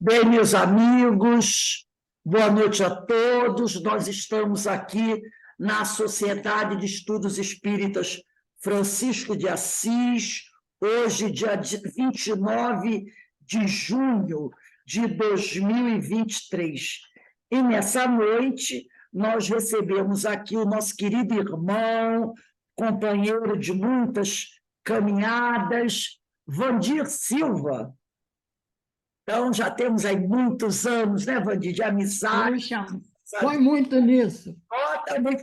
Bem, meus amigos, boa noite a todos. Nós estamos aqui na Sociedade de Estudos Espíritas Francisco de Assis, hoje, dia 29 de junho de 2023. E nessa noite, nós recebemos aqui o nosso querido irmão, companheiro de muitas caminhadas, Vandir Silva. Então, já temos aí muitos anos, né, Vandir, de amizade. Puxa, põe muito nisso.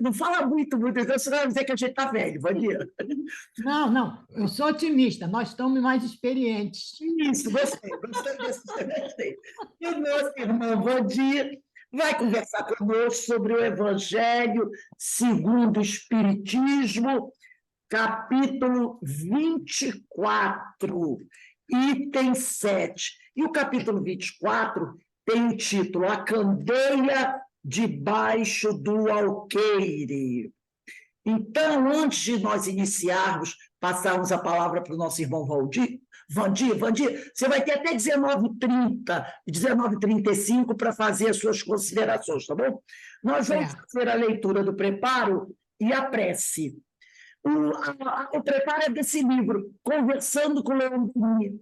Não fala muito, então você vai dizer que a gente está velho, Vandir. Não, eu sou otimista, nós estamos mais experientes. Isso, gostei. E o nosso irmão Vandir vai conversar conosco sobre o Evangelho segundo o Espiritismo, capítulo 24, item 7. E o capítulo 24 tem o título A Candeia Debaixo do Alqueire. Então, antes de nós iniciarmos, passarmos a palavra para o nosso irmão Vandir, você vai ter até 19h30, 19h35 para fazer as suas considerações, tá bom? Nós vamos fazer a leitura do preparo e a prece. O preparo é desse livro, Conversando com Leon Denis.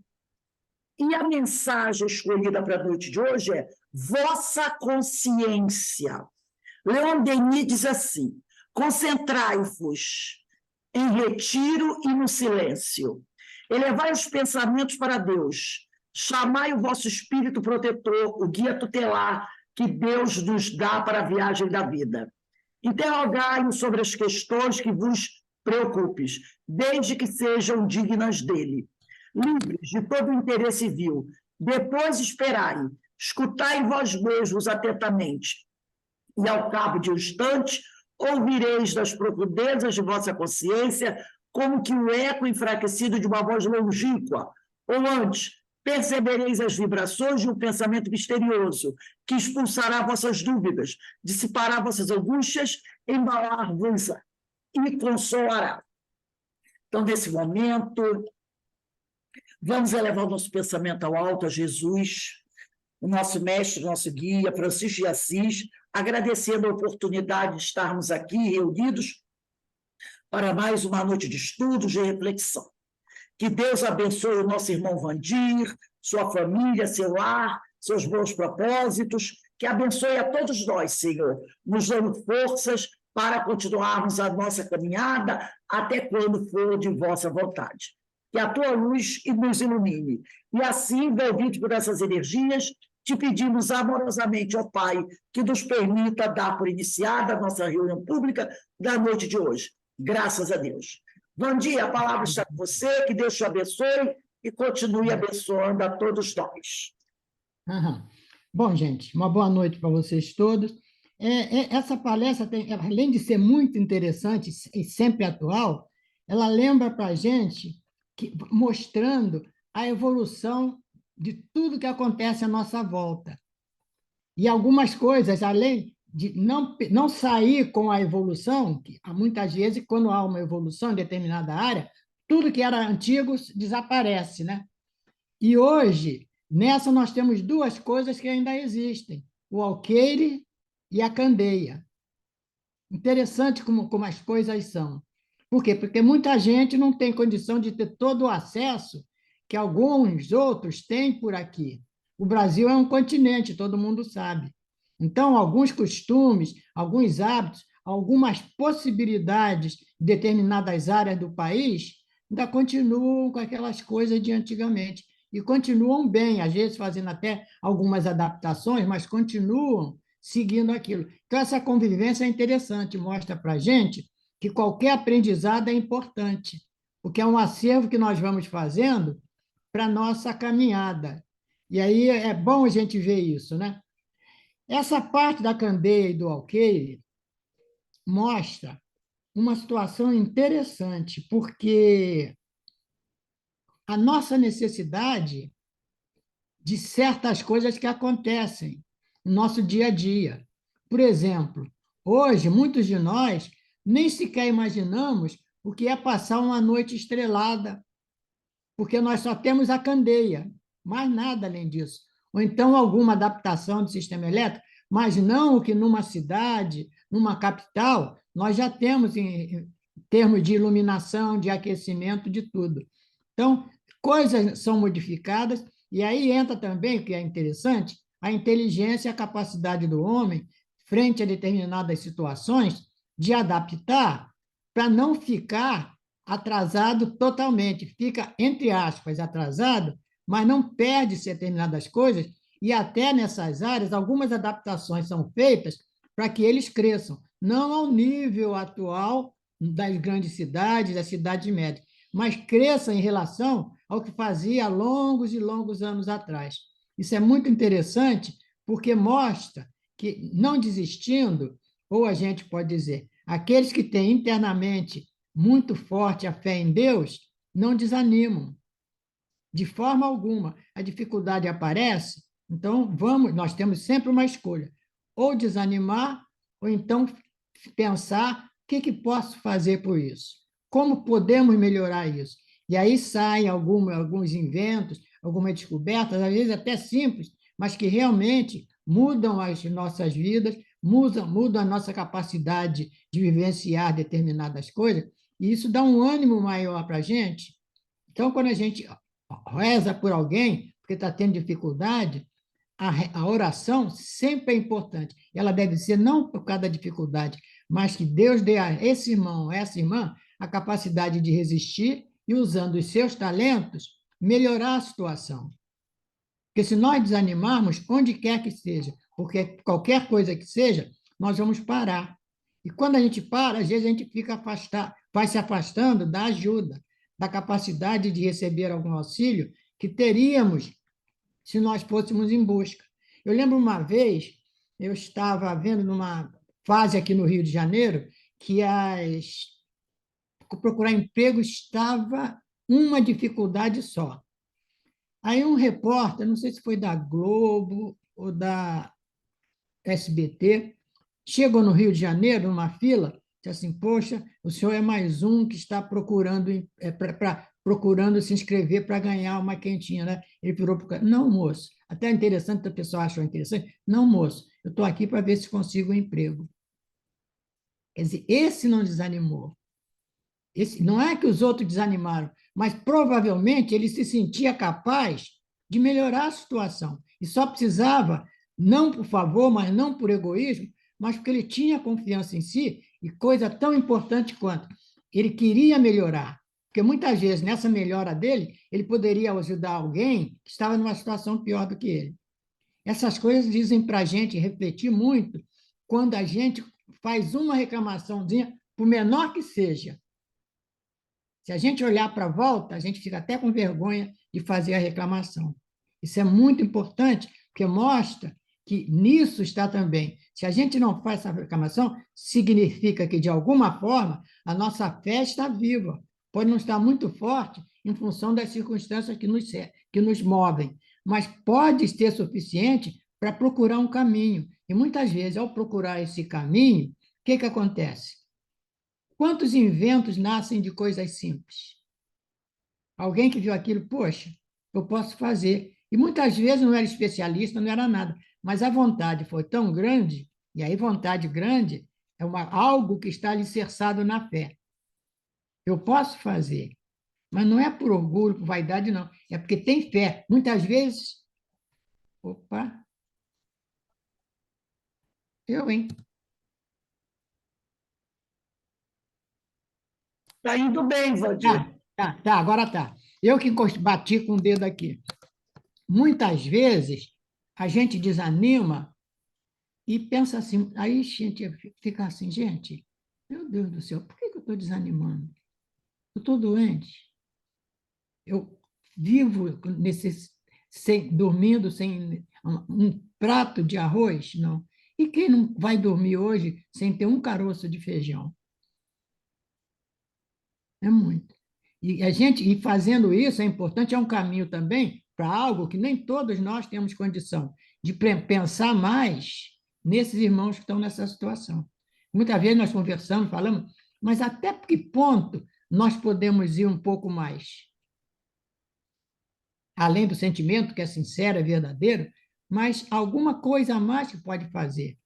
E a mensagem escolhida para a noite de hoje é Vossa Consciência. Leon Denis diz assim: concentrai-vos em retiro e no silêncio. Elevai os pensamentos para Deus. Chamai o vosso espírito protetor, o guia tutelar que Deus nos dá para a viagem da vida. Interrogai-o sobre as questões que vos preocupes, desde que sejam dignas dele. Livres de todo interesse vil. Depois esperai, escutai vós mesmos atentamente. E ao cabo de um instante, ouvireis das profundezas de vossa consciência como que o eco enfraquecido de uma voz longínqua, ou antes, percebereis as vibrações de um pensamento misterioso, que expulsará vossas dúvidas, dissipará vossas angústias, embalar-vos e consolará. Então, nesse momento, vamos elevar o nosso pensamento ao alto, a Jesus, o nosso mestre, o nosso guia, Francisco de Assis, agradecendo a oportunidade de estarmos aqui reunidos para mais uma noite de estudos, de reflexão. Que Deus abençoe o nosso irmão Vandir, sua família, seu lar, seus bons propósitos, que abençoe a todos nós, Senhor, nos dando forças para continuarmos a nossa caminhada até quando for de vossa vontade. Que a tua luz nos ilumine. E assim, envolvidos por essas energias, te pedimos amorosamente, ó Pai, que nos permita dar por iniciada a nossa reunião pública da noite de hoje. Graças a Deus. Vandir, a palavra está com você, que Deus te abençoe e continue abençoando a todos nós. Bom, gente, uma boa noite para vocês todos. Essa palestra, além de ser muito interessante e sempre atual, ela lembra para a gente, mostrando a evolução de tudo que acontece à nossa volta. E algumas coisas, além de não sair com a evolução, que muitas vezes, quando há uma evolução em determinada área, tudo que era antigo desaparece, né? E hoje, nessa, nós temos duas coisas que ainda existem, o alqueire e a candeia. Interessante como as coisas são. Por quê? Porque muita gente não tem condição de ter todo o acesso que alguns outros têm por aqui. O Brasil é um continente, todo mundo sabe. Então, alguns costumes, alguns hábitos, algumas possibilidades de determinadas áreas do país ainda continuam com aquelas coisas de antigamente. E continuam bem, às vezes fazendo até algumas adaptações, mas continuam seguindo aquilo. Então, essa convivência é interessante, mostra para a gente que qualquer aprendizado é importante, porque é um acervo que nós vamos fazendo para a nossa caminhada. E aí é bom a gente ver isso, né? Essa parte da candeia e do alqueire mostra uma situação interessante, porque a nossa necessidade de certas coisas que acontecem no nosso dia a dia. Por exemplo, hoje, muitos de nós nem sequer imaginamos o que é passar uma noite estrelada, porque nós só temos a candeia, mais nada além disso. ou então alguma adaptação do sistema elétrico, mas não o que numa cidade, numa capital, nós já temos em termos de iluminação, de aquecimento, de tudo. Então, coisas são modificadas, e aí entra também, o que é interessante, a inteligência e a capacidade do homem, frente a determinadas situações, de adaptar para não ficar atrasado totalmente. Fica, entre aspas, atrasado, mas não perde determinadas coisas, e até nessas áreas, algumas adaptações são feitas para que eles cresçam, não ao nível atual das grandes cidades, das cidades médias, mas cresça em relação ao que fazia há longos e longos anos atrás. Isso é muito interessante, porque mostra que, não desistindo, ou a gente pode dizer, aqueles que têm internamente muito forte a fé em Deus, não desanimam, de forma alguma. A dificuldade aparece, então nós temos sempre uma escolha, ou desanimar, ou então pensar o que posso fazer por isso, como podemos melhorar isso. E aí saem alguns inventos, algumas descobertas, às vezes até simples, mas que realmente mudam as nossas vidas, mudam a nossa capacidade de vivenciar determinadas coisas, e isso dá um ânimo maior para a gente. Então, quando a gente reza por alguém, porque está tendo dificuldade, a oração sempre é importante. Ela deve ser não por causa da dificuldade, mas que Deus dê a esse irmão, a essa irmã, a capacidade de resistir e, usando os seus talentos, melhorar a situação. Porque se nós desanimarmos, onde quer que seja, porque qualquer coisa que seja, nós vamos parar. E quando a gente para, às vezes a gente fica afastado, vai se afastando da ajuda, da capacidade de receber algum auxílio que teríamos se nós fôssemos em busca. Eu lembro uma vez, eu estava vendo numa fase aqui no Rio de Janeiro, que procurar emprego estava uma dificuldade só. Aí um repórter, não sei se foi da Globo ou da SBT, chegou no Rio de Janeiro, numa fila, disse assim, poxa, o senhor é mais um que está procurando se inscrever para ganhar uma quentinha, né? Ele virou para o cara, não, moço, até interessante, o pessoal achou interessante, não, moço, eu estou aqui para ver se consigo um emprego. Quer dizer, esse não desanimou. Não é que os outros desanimaram, mas provavelmente ele se sentia capaz de melhorar a situação. E só precisava, não por favor, mas não por egoísmo, mas porque ele tinha confiança em si, e coisa tão importante quanto ele queria melhorar. Porque muitas vezes, nessa melhora dele, ele poderia ajudar alguém que estava numa situação pior do que ele. Essas coisas dizem para a gente refletir muito quando a gente faz uma reclamaçãozinha, por menor que seja. Se a gente olhar para a volta, a gente fica até com vergonha de fazer a reclamação. Isso é muito importante, porque mostra que nisso está também. Se a gente não faz essa reclamação, significa que, de alguma forma, a nossa fé está viva. Pode não estar muito forte em função das circunstâncias que nos movem, mas pode ser suficiente para procurar um caminho. E, muitas vezes, ao procurar esse caminho, o que acontece? Quantos inventos nascem de coisas simples? Alguém que viu aquilo, poxa, eu posso fazer. E muitas vezes não era especialista, não era nada, mas a vontade foi tão grande, e aí vontade grande é algo que está alicerçado na fé. Eu posso fazer, mas não é por orgulho, por vaidade, não. É porque tem fé. Muitas vezes, opa, hein? Está indo bem, Valdir. Agora tá. Eu que bati com o dedo aqui. Muitas vezes, a gente desanima e pensa assim, aí a gente fica assim, gente, meu Deus do céu, por que eu estou desanimando? Eu estou doente. Eu vivo dormindo sem um prato de arroz? Não. E quem não vai dormir hoje sem ter um caroço de feijão? É muito. E fazendo isso é importante, é um caminho também para algo que nem todos nós temos condição de pensar mais nesses irmãos que estão nessa situação. Muitas vezes nós conversamos, falamos, mas até que ponto nós podemos ir um pouco mais? Além do sentimento, que é sincero, é verdadeiro, mas alguma coisa a mais que pode fazer.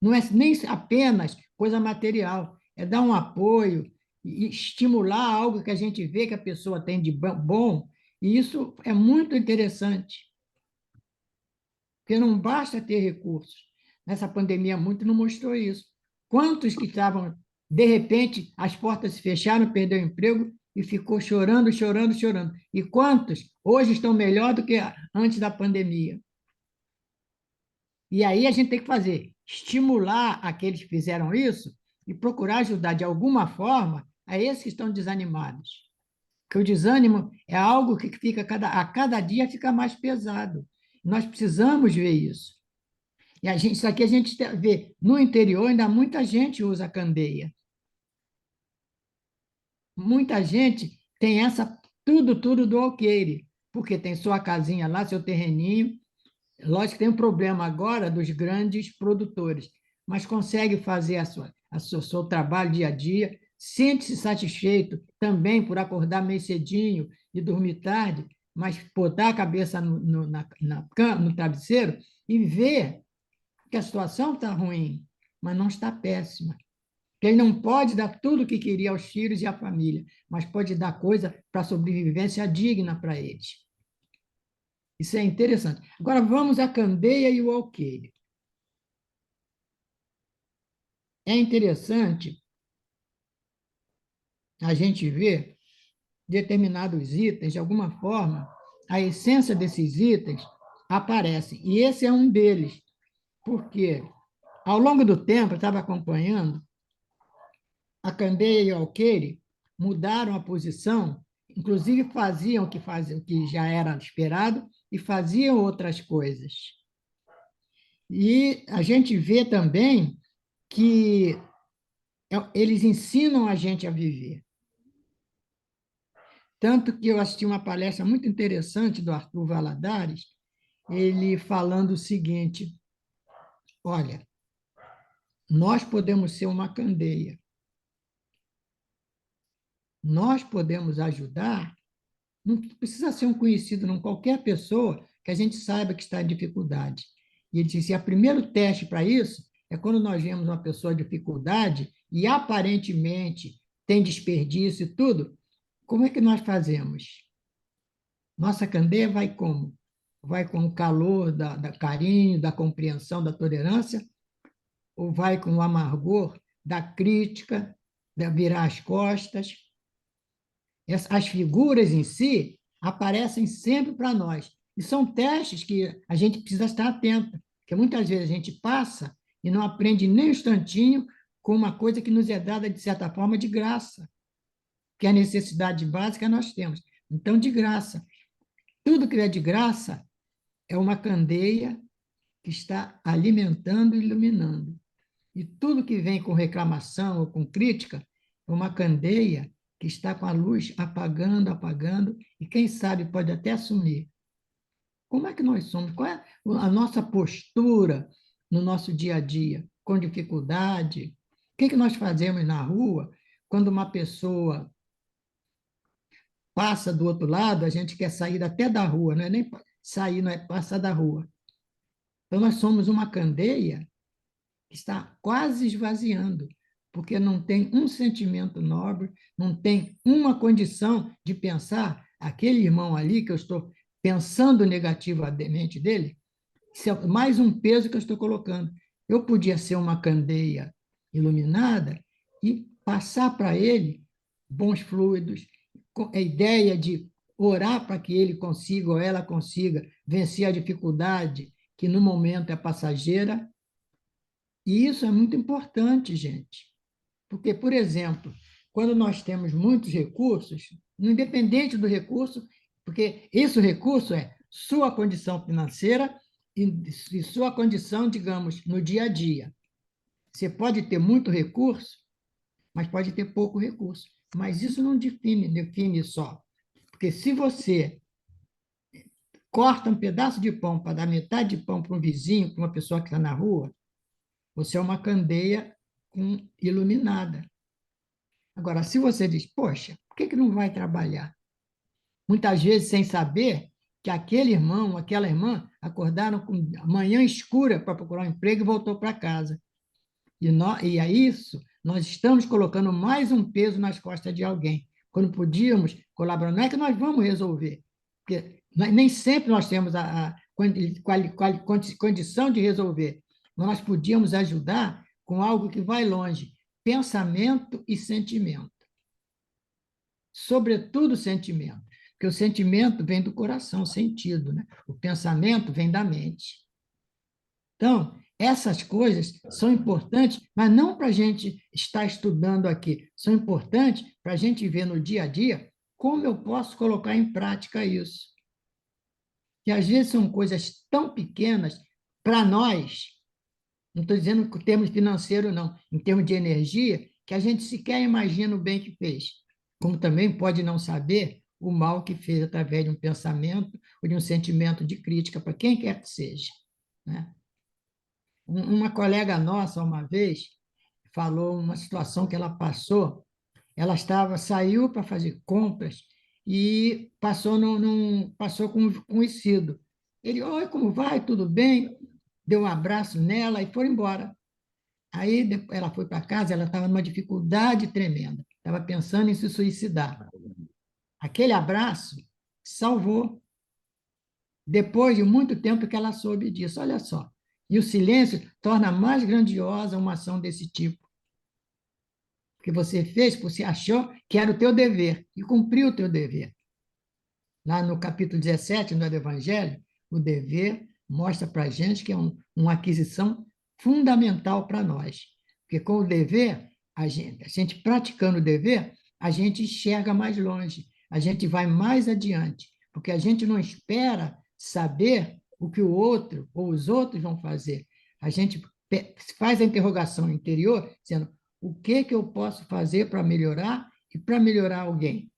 Não é nem apenas coisa material, é dar um apoio e estimular algo que a gente vê que a pessoa tem de bom, e isso é muito interessante, porque não basta ter recursos. Nessa pandemia, muito não mostrou isso. Quantos que estavam, de repente, as portas se fecharam, perdeu o emprego e ficou chorando, chorando, chorando. E quantos hoje estão melhor do que antes da pandemia? E aí a gente tem que fazer, estimular aqueles que fizeram isso e procurar ajudar de alguma forma a esses que estão desanimados. Porque o desânimo é algo que fica a cada dia fica mais pesado. Nós precisamos ver isso. E isso aqui a gente vê, no interior ainda muita gente usa candeia. Muita gente tem tudo do alqueire, porque tem sua casinha lá, seu terreninho. Lógico que tem um problema agora dos grandes produtores, mas consegue fazer seu trabalho dia a dia, sente-se satisfeito também por acordar meio cedinho e dormir tarde, mas botar a cabeça na cama, no travesseiro e ver que a situação está ruim, mas não está péssima. Que ele não pode dar tudo o que queria aos filhos e à família, mas pode dar coisa para a sobrevivência digna para eles. Isso é interessante. Agora vamos à candeia e o alqueire. É interessante a gente ver determinados itens, de alguma forma, a essência desses itens aparece. E esse é um deles, porque ao longo do tempo, eu estava acompanhando, a candeia e o alqueire mudaram a posição, inclusive faziam o que já era esperado e faziam outras coisas. E a gente vê também que eles ensinam a gente a viver. Tanto que eu assisti uma palestra muito interessante do Arthur Valadares, ele falando o seguinte: olha, nós podemos ser uma candeia, nós podemos ajudar, não precisa ser um conhecido, não, qualquer pessoa que a gente saiba que está em dificuldade. E ele disse: o primeiro teste para isso é quando nós vemos uma pessoa em dificuldade e aparentemente tem desperdício e tudo, como é que nós fazemos? Nossa candeia vai como? Vai com o calor da carinho, da compreensão, da tolerância, ou vai com o amargor da crítica, da virar as costas? As figuras em si aparecem sempre para nós. E são testes que a gente precisa estar atento, porque muitas vezes a gente passa e não aprende nem um instantinho com uma coisa que nos é dada, de certa forma, de graça, que é a necessidade básica nós temos. Então, de graça. Tudo que é de graça é uma candeia que está alimentando e iluminando. E tudo que vem com reclamação ou com crítica é uma candeia que está com a luz apagando, apagando, e quem sabe pode até sumir. Como é que nós somos? Qual é a nossa postura no nosso dia a dia? Com dificuldade? O que nós fazemos na rua quando uma pessoa passa do outro lado, a gente quer sair até da rua, não é nem sair, não é passar da rua. Então, nós somos uma candeia que está quase esvaziando, porque não tem um sentimento nobre, não tem uma condição de pensar aquele irmão ali que eu estou pensando negativamente dele, isso é mais um peso que eu estou colocando. Eu podia ser uma candeia iluminada e passar para ele bons fluidos, com a ideia de orar para que ele consiga ou ela consiga vencer a dificuldade que no momento é passageira. E isso é muito importante, gente. Porque, por exemplo, quando nós temos muitos recursos, independente do recurso, porque esse recurso é sua condição financeira e sua condição, digamos, no dia a dia. Você pode ter muito recurso, mas pode ter pouco recurso. Mas isso não define só. Porque se você corta um pedaço de pão para dar metade de pão para um vizinho, para uma pessoa que está na rua, você é uma candeia iluminada. Agora, se você diz, poxa, por que não vai trabalhar? Muitas vezes sem saber que aquele irmão, aquela irmã, acordaram com a manhã escura para procurar um emprego e voltou para casa. E é isso, nós estamos colocando mais um peso nas costas de alguém. Quando podíamos colaborar, não é que nós vamos resolver, porque nem sempre nós temos a condição de resolver, mas nós podíamos ajudar com algo que vai longe, pensamento e sentimento. Sobretudo sentimento, porque o sentimento vem do coração, sentido, né? O pensamento vem da mente. Então, essas coisas são importantes, mas não para a gente estar estudando aqui, são importantes para a gente ver no dia a dia como eu posso colocar em prática isso. Que às vezes são coisas tão pequenas para nós, não estou dizendo em termos financeiros, não, em termos de energia, que a gente sequer imagina o bem que fez, como também pode não saber o mal que fez através de um pensamento ou de um sentimento de crítica para quem quer que seja, né? Uma colega nossa, uma vez, falou uma situação que ela passou. Ela saiu para fazer compras e passou com um conhecido. Ele, oi, como vai? Tudo bem? Deu um abraço nela e foi embora. Aí ela foi para casa, ela estava numa dificuldade tremenda, estava pensando em se suicidar. Aquele abraço salvou. Depois de muito tempo que ela soube disso, olha só. E o silêncio torna mais grandiosa uma ação desse tipo. Porque você fez, você achou que era o teu dever, e cumpriu o teu dever. Lá no capítulo 17 do Evangelho, o dever mostra para a gente que é uma aquisição fundamental para nós. Porque com o dever, a gente praticando o dever, a gente enxerga mais longe, a gente vai mais adiante, porque a gente não espera saber o que o outro ou os outros vão fazer. A gente faz a interrogação interior, dizendo o que eu posso fazer para melhorar e para melhorar alguém.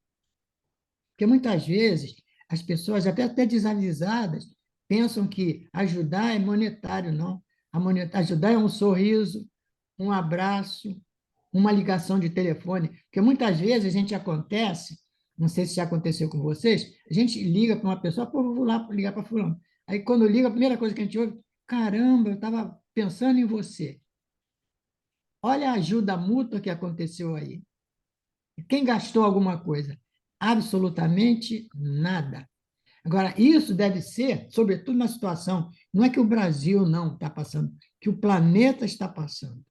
Porque muitas vezes as pessoas, até desavisadas, pensam que ajudar é monetário, não. Ajudar é um sorriso, um abraço, uma ligação de telefone. Porque muitas vezes a gente acontece, não sei se já aconteceu com vocês, a gente liga para uma pessoa, pô, vou lá ligar para fulano. Aí quando liga, a primeira coisa que a gente ouve, caramba, eu estava pensando em você. Olha a ajuda mútua que aconteceu aí. Quem gastou alguma coisa? Absolutamente nada. Agora, isso deve ser, sobretudo na situação, não é que o Brasil não está passando, que o planeta está passando.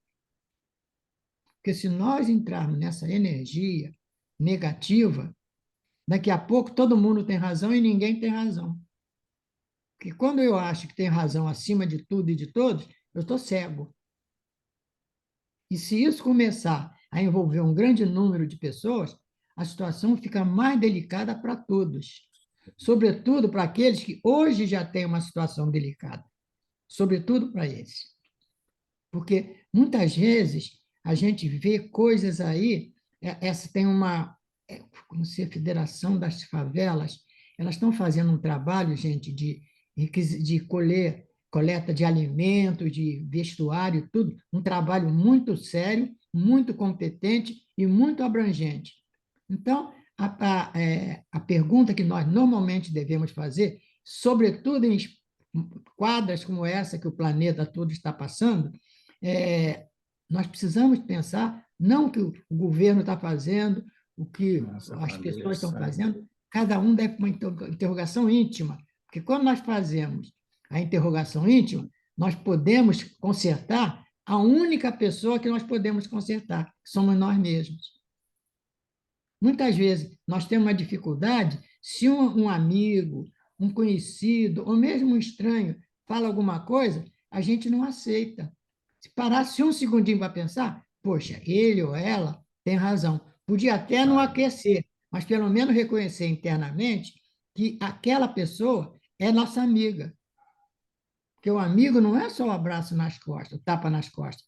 Porque se nós entrarmos nessa energia negativa, daqui a pouco todo mundo tem razão e ninguém tem razão. Porque quando eu acho que tem razão acima de tudo e de todos, eu estou cego. E se isso começar a envolver um grande número de pessoas, a situação fica mais delicada para todos, sobretudo para aqueles que hoje já têm uma situação delicada, sobretudo para eles. Porque muitas vezes a gente vê coisas aí, essa tem como se a Federação das Favelas, elas estão fazendo um trabalho, gente, de coleta de alimentos, de vestuário, tudo, um trabalho muito sério, muito competente e muito abrangente. Então, a pergunta que nós normalmente devemos fazer, sobretudo em quadras como essa que o planeta todo está passando, nós precisamos pensar não o que o governo está fazendo, o que as pessoas estão fazendo, cada um deve ter uma interrogação íntima, porque quando nós fazemos a interrogação íntima, nós podemos consertar a única pessoa que nós podemos consertar, que somos nós mesmos. Muitas vezes nós temos uma dificuldade, se um amigo, um conhecido, ou mesmo um estranho fala alguma coisa, a gente não aceita. Se parasse um segundinho para pensar, poxa, ele ou ela tem razão. Podia até não aquecer, mas pelo menos reconhecer internamente que aquela pessoa é nossa amiga. Porque o amigo não é só o abraço nas costas, o tapa nas costas.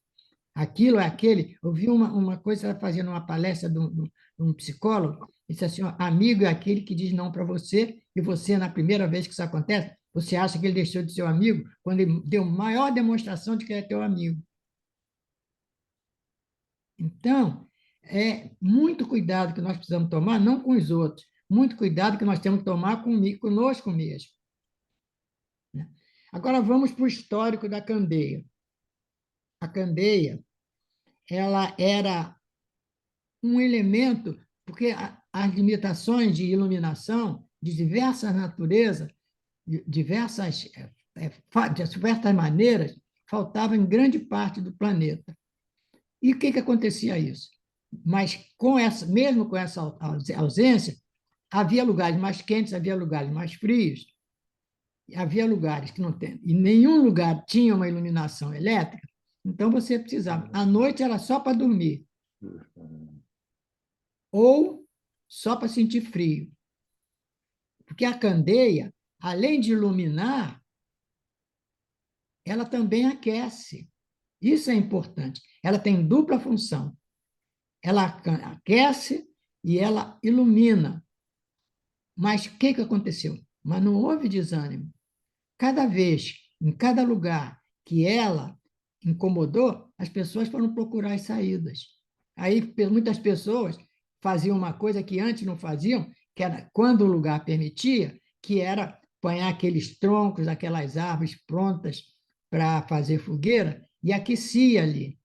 Aquilo é aquele. Eu vi uma coisa, ela fazendo uma palestra de um psicólogo, disse assim: ó, amigo é aquele que diz não para você, e você, na primeira vez que isso acontece, você acha que ele deixou de ser amigo quando ele deu maior demonstração de que é teu amigo. Então, é muito cuidado que nós precisamos tomar, não com os outros, muito cuidado que nós temos que tomar conosco mesmo. Agora vamos para o histórico da candeia. A candeia, ela era um elemento, porque as limitações de iluminação de diversas naturezas, de diversas maneiras, faltavam em grande parte do planeta. E o que acontecia isso? Mas mesmo com essa ausência, havia lugares mais quentes, havia lugares mais frios, havia lugares que não tem, e nenhum lugar tinha uma iluminação elétrica, então você precisava. À noite era só para dormir, ou só para sentir frio. Porque a candeia, além de iluminar, ela também aquece. Isso é importante. Ela tem dupla função. Ela aquece e ela ilumina. Mas o que aconteceu? Mas não houve desânimo. Cada vez, em cada lugar que ela incomodou, as pessoas foram procurar as saídas. Aí muitas pessoas faziam uma coisa que antes não faziam, que era quando o lugar permitia, que era apanhar aqueles troncos, aquelas árvores prontas para fazer fogueira e aquecia ali.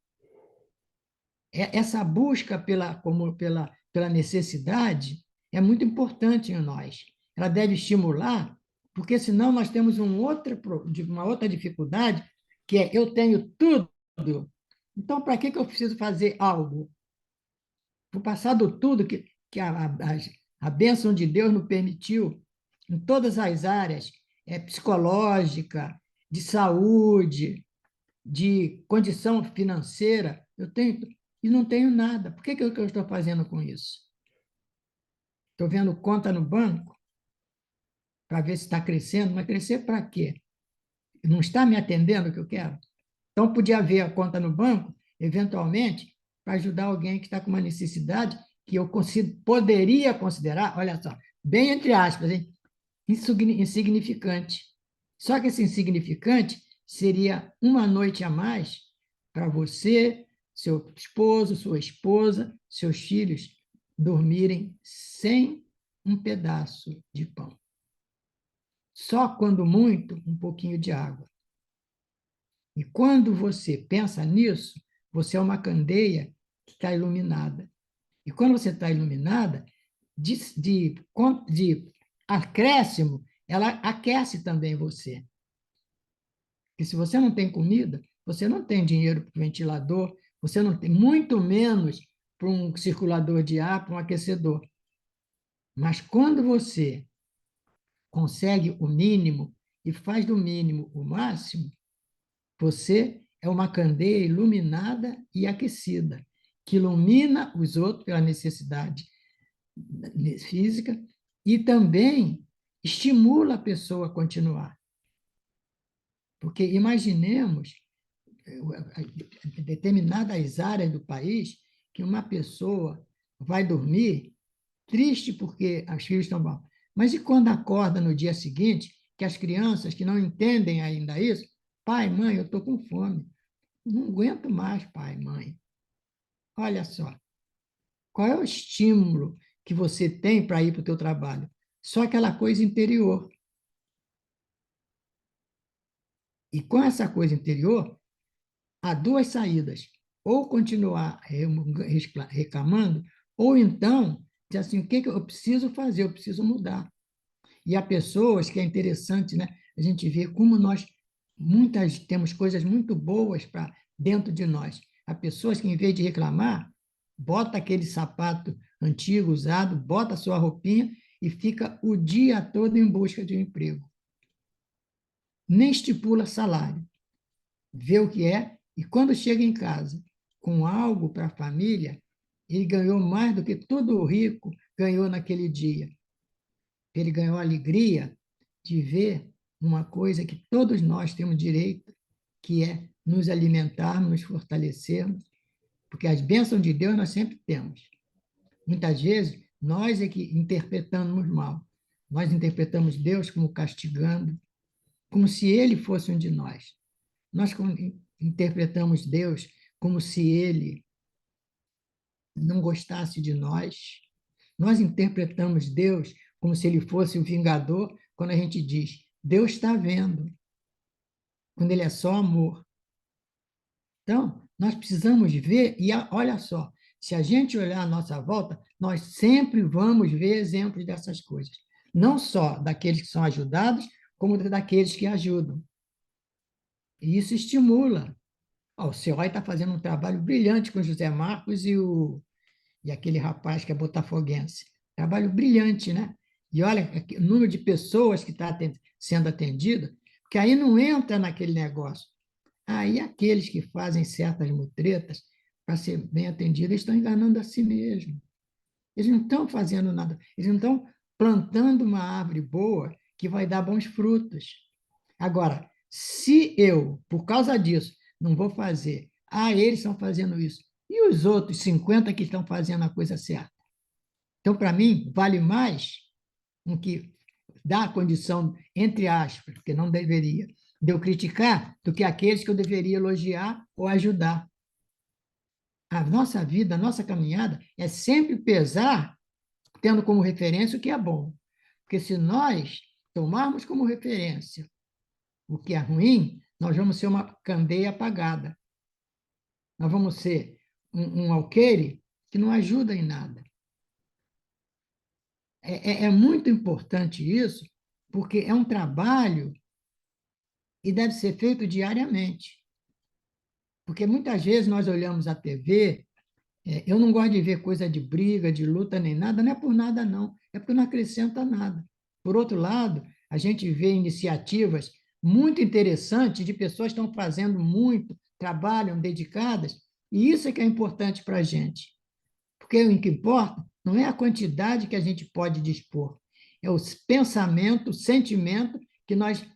Essa busca pela necessidade é muito importante em nós. Ela deve estimular, porque senão nós temos uma outra dificuldade, que é eu tenho tudo. Então, para que eu preciso fazer algo? Vou passar do tudo que a bênção de Deus nos permitiu, em todas as áreas, psicológica, de saúde, de condição financeira, eu tenho e não tenho nada. Por que eu estou fazendo com isso? Estou vendo conta no banco para ver se está crescendo, mas crescer para quê? Não está me atendendo o que eu quero? Então, podia haver a conta no banco, eventualmente, para ajudar alguém que está com uma necessidade que eu poderia considerar, olha só, bem entre aspas, hein? Insignificante. Só que esse insignificante seria uma noite a mais para você, seu esposo, sua esposa, seus filhos dormirem sem um pedaço de pão. Só quando muito, um pouquinho de água. E quando você pensa nisso, você é uma candeia que está iluminada. E quando você está iluminada, de acréscimo, ela aquece também você. Porque se você não tem comida, você não tem dinheiro para o ventilador, você não tem, muito menos para um circulador de ar, para um aquecedor. Mas quando você consegue o mínimo e faz do mínimo o máximo, você é uma candeia iluminada e aquecida, que ilumina os outros pela necessidade física e também estimula a pessoa a continuar. Porque imaginemos em determinadas áreas do país que uma pessoa vai dormir triste porque os filhos estão bons. Mas e quando acorda no dia seguinte, que as crianças que não entendem ainda isso, pai, mãe, eu estou com fome. Não aguento mais, pai, mãe. Olha só, qual é o estímulo que você tem para ir para o teu trabalho? Só aquela coisa interior. E com essa coisa interior, há duas saídas. Ou continuar reclamando, ou então, dizer assim, o que eu preciso fazer? Eu preciso mudar. E há pessoas que é interessante, né? A gente vê como nós temos coisas muito boas para dentro de nós. Há pessoas que, em vez de reclamar, bota aquele sapato antigo, usado, bota a sua roupinha e fica o dia todo em busca de um emprego. Nem estipula salário. Vê o que é, e quando chega em casa com algo para a família, ele ganhou mais do que todo o rico ganhou naquele dia. Ele ganhou a alegria de ver uma coisa que todos nós temos direito, que é nos alimentarmos, nos fortalecermos, porque as bênçãos de Deus nós sempre temos. Muitas vezes, nós é que interpretamos mal. Nós interpretamos Deus como castigando, como se Ele fosse um de nós. Nós interpretamos Deus como se Ele não gostasse de nós. Nós interpretamos Deus como se Ele fosse o vingador, quando a gente diz, Deus está vendo. quando ele é só amor. Então, nós precisamos ver, e olha só, se a gente olhar à nossa volta, nós sempre vamos ver exemplos dessas coisas. Não só daqueles que são ajudados, como daqueles que ajudam. E isso estimula. Ó, o CEOI está fazendo um trabalho brilhante com o José Marcos e aquele rapaz que é botafoguense. Trabalho brilhante, né? E olha o número de pessoas que está sendo atendido, porque aí não entra naquele negócio. Aí aqueles que fazem certas mutretas para ser bem atendidos estão enganando a si mesmos. Eles não estão fazendo nada, eles não estão plantando uma árvore boa que vai dar bons frutos. Agora, se eu, por causa disso, não vou fazer, eles estão fazendo isso, e os outros 50 que estão fazendo a coisa certa? Então, para mim, vale mais um que dá a condição, entre aspas, porque não deveria, de eu criticar, do que aqueles que eu deveria elogiar ou ajudar. A nossa vida, a nossa caminhada é sempre pesar, tendo como referência o que é bom. Porque se nós tomarmos como referência o que é ruim, nós vamos ser uma candeia apagada. Nós vamos ser um alqueire que não ajuda em nada. É muito importante isso, porque é um trabalho e deve ser feito diariamente. Porque muitas vezes nós olhamos a TV, eu não gosto de ver coisa de briga, de luta, nem nada, não é por nada, não, é porque não acrescenta nada. Por outro lado, a gente vê iniciativas muito interessantes de pessoas que estão fazendo muito, trabalham dedicadas, e isso é que é importante para a gente. Porque o que importa não é a quantidade que a gente pode dispor, é o pensamento, o sentimento que nós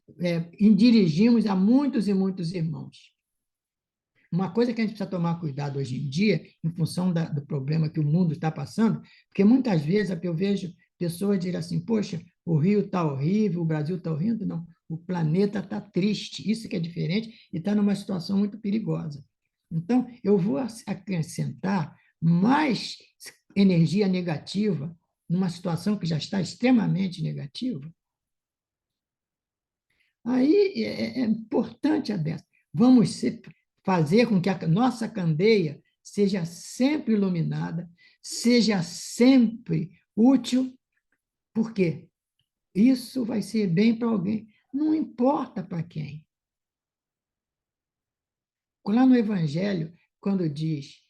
dirigimos a muitos e muitos irmãos. Uma coisa que a gente precisa tomar cuidado hoje em dia, em função do problema que o mundo está passando, porque muitas vezes eu vejo pessoas dizerem assim, poxa, o Rio está horrível, o Brasil está horrível. Não, o planeta está triste, isso que é diferente, e está numa situação muito perigosa. Então, eu vou acrescentar mais energia negativa numa situação que já está extremamente negativa. Aí é importante a dessa. Vamos fazer com que a nossa candeia seja sempre iluminada, seja sempre útil, porque isso vai ser bem para alguém, não importa para quem. Lá no Evangelho, quando diz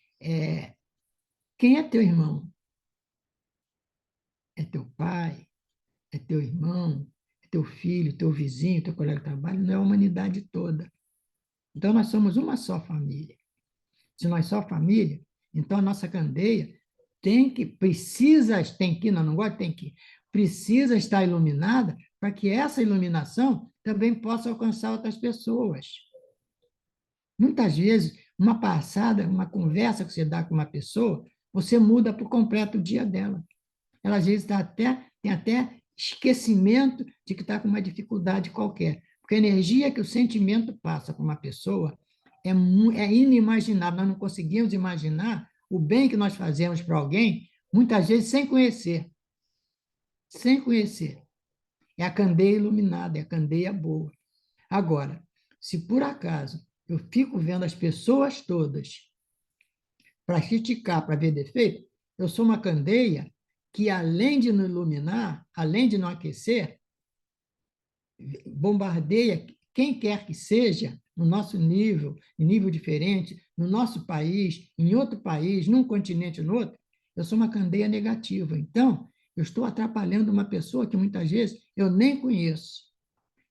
quem é teu irmão? É teu pai? É teu irmão? É teu filho, teu vizinho, teu colega de trabalho? Não é a humanidade toda. Então, nós somos uma só família. Se nós só família, então a nossa candeia não gosto, precisa estar iluminada para que essa iluminação também possa alcançar outras pessoas. Muitas vezes, uma passada, uma conversa que você dá com uma pessoa, você muda por completo o dia dela. Ela, às vezes, tem até esquecimento de que está com uma dificuldade qualquer. Porque a energia que o sentimento passa para uma pessoa é inimaginável. Nós não conseguimos imaginar o bem que nós fazemos para alguém, muitas vezes sem conhecer. Sem conhecer. É a candeia iluminada, é a candeia boa. Agora, se por acaso eu fico vendo as pessoas todas para criticar, para ver defeito, eu sou uma candeia que, além de não iluminar, além de não aquecer, bombardeia quem quer que seja, no nosso nível, em nível diferente, no nosso país, em outro país, num continente ou no outro, eu sou uma candeia negativa. Então, eu estou atrapalhando uma pessoa que muitas vezes eu nem conheço.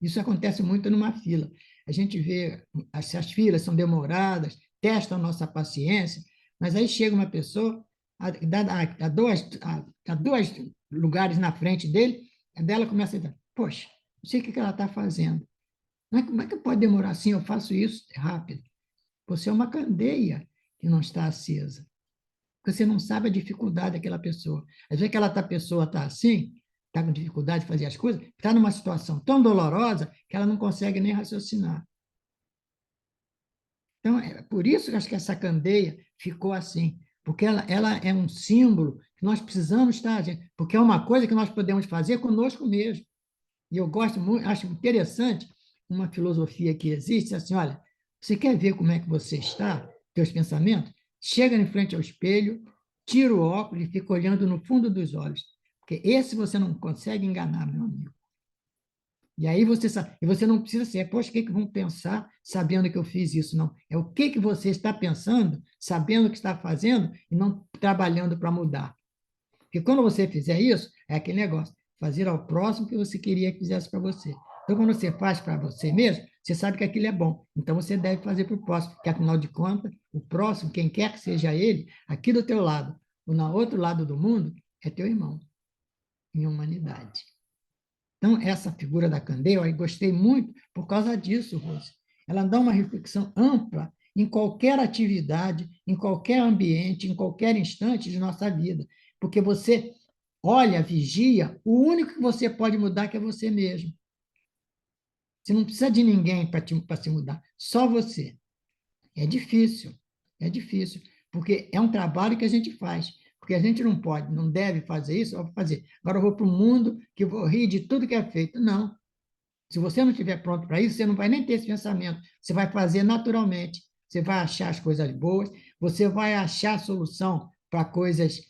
Isso acontece muito numa fila. A gente vê, as filas são demoradas, testam a nossa paciência, mas aí chega uma pessoa a dois lugares na frente dele, a dela começa a dizer, poxa, não sei o que ela está fazendo. Como é que pode demorar assim? Eu faço isso rápido. Você é uma candeia que não está acesa. Você não sabe a dificuldade daquela pessoa. Às vezes aquela pessoa está assim, está com dificuldade de fazer as coisas, está numa situação tão dolorosa que ela não consegue nem raciocinar. Então, é por isso que acho que essa candeia ficou assim, porque ela é um símbolo que nós precisamos estar, porque é uma coisa que nós podemos fazer conosco mesmo. E eu gosto muito, acho interessante uma filosofia que existe, assim, olha, você quer ver como é que você está, teus pensamentos? Chega em frente ao espelho, tira o óculos e fica olhando no fundo dos olhos, porque esse você não consegue enganar, meu amigo. E aí você sabe, e você não precisa ser, poxa, o que vão pensar sabendo que eu fiz isso? Não. É o que você está pensando, sabendo o que está fazendo e não trabalhando para mudar. Porque quando você fizer isso, é aquele negócio, fazer ao próximo o que você queria que fizesse para você. Então, quando você faz para você mesmo, você sabe que aquilo é bom. Então, você deve fazer para o próximo, porque, afinal de contas, o próximo, quem quer que seja ele, aqui do teu lado, ou no outro lado do mundo, é teu irmão, em humanidade. Então, essa figura da candeia, eu gostei muito por causa disso, Rose. Ela dá uma reflexão ampla em qualquer atividade, em qualquer ambiente, em qualquer instante de nossa vida. Porque você olha, vigia, o único que você pode mudar que é você mesmo. Você não precisa de ninguém para se mudar, só você. É difícil, porque é um trabalho que a gente faz. Porque a gente não pode, não deve fazer isso, eu vou fazer. Agora eu vou para o mundo que eu vou rir de tudo que é feito. Não. Se você não estiver pronto para isso, você não vai nem ter esse pensamento. Você vai fazer naturalmente. Você vai achar as coisas boas, você vai achar a solução para coisas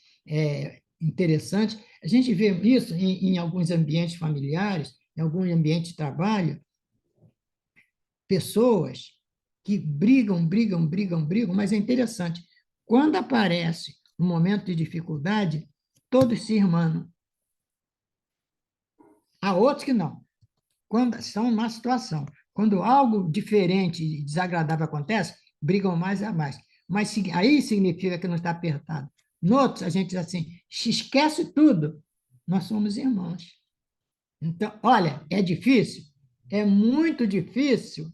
interessantes. A gente vê isso em alguns ambientes familiares, em alguns ambientes de trabalho, pessoas que brigam, mas é interessante. Quando aparece um momento de dificuldade, todos se irmanam. Há outros que não. Quando estão numa situação, quando algo diferente e desagradável acontece, brigam mais a mais. Mas aí significa que não está apertado. Noutros, a gente diz assim, esquece tudo. Nós somos irmãos. Então, olha, é difícil? É muito difícil,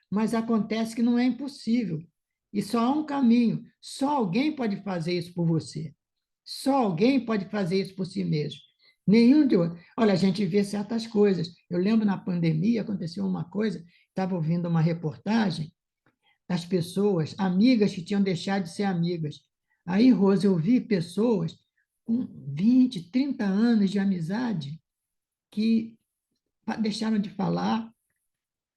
mas acontece que não é impossível. E só há um caminho. Só alguém pode fazer isso por você. Só alguém pode fazer isso por si mesmo. Nenhum de outros. Olha, a gente vê certas coisas. Eu lembro na pandemia aconteceu uma coisa, estava ouvindo uma reportagem das pessoas, amigas que tinham deixado de ser amigas. Aí, Rose, eu vi pessoas com 20, 30 anos de amizade que deixaram de falar,